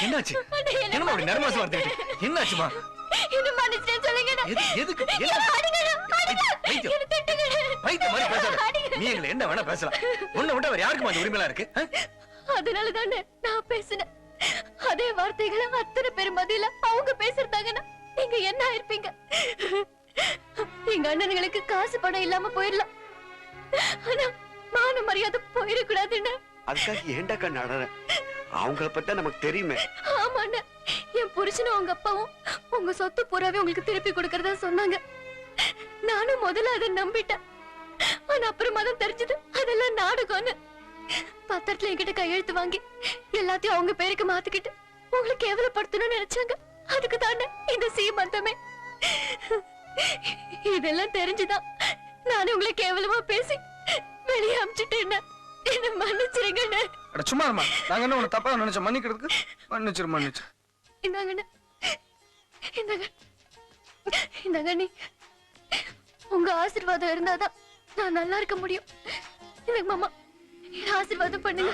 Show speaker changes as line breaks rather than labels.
என்னாச்சு? என்னமா அப்படி நர்மஸ் வார்த்தை? என்னாச்சுமா?
என்ன மன்னிச்சிட்டேன் சொல்லுங்க.
எதுக்கு? பைத்தியம் மாதிரி பேசாத. நீ எங்களை என்ன வேணா பேசலாம். உன்னை விட்டு அவர் யாருக்குமா அந்த உரிமையெல்லாம் இருக்கு?
அதனால தானே நான் பேசினேன். அதே வார்த்தைகளை அத்தனை பேர் மத்தியில அவங்க பேசுறதாங்கன்னா நீங்க என்ன ஆயிருப்பீங்க? எங்க அண்ணனுங்களுக்கு காசு பணம் இல்லாம போயிடலாம், ஆனா மான மரியாதை போயிடக்கூடாதுன்னு.
அதுக்காக ஏண்டா கண்ணு அடற? அவங்கள பத்தி நமக்கு தெரியுமே.
ஆமாண்ணா, என் புருஷனும் அவங்க அப்பாவும் உங்க சொத்து பூராவே உங்களுக்கு திருப்பி கொடுக்கறதா சொன்னாங்க. நானும் முதல்ல அதை நம்பிட்டேன். ஆனா அப்புறமா தான் தெரிஞ்சது அதெல்லாம் நாடகம்னு. பத்திரத்துல என்கிட்ட கையெழுத்து வாங்கி எல்லாத்தையும் அவங்க பேருக்கு மாத்திக்கிட்டு உங்களை கேவலப்படுத்தணும்னு நினைச்சாங்க. அதுக்கு தானே இந்த சீமந்தமே. இதெல்லாம் தெரிஞ்சுதான் நானே உங்களை கேவலமா பேசி வெளியே அமிச்சிட்டேன். என்ன மன்னிச்சிருங்க.
சும்மா இருமா. நாங்க என்ன உன்னை தப்பா நினைச்சோம்? மன்னிக்கிறதுக்கு மன்னிச்சிரு.
இந்தாங்க இந்தாங்க. நீ உங்க ஆசீர்வாதம் இருந்தாதான் நான் நல்லா இருக்க முடியும். எனக்கு மாமா ஆசீர்வாதம் பண்ணுங்க.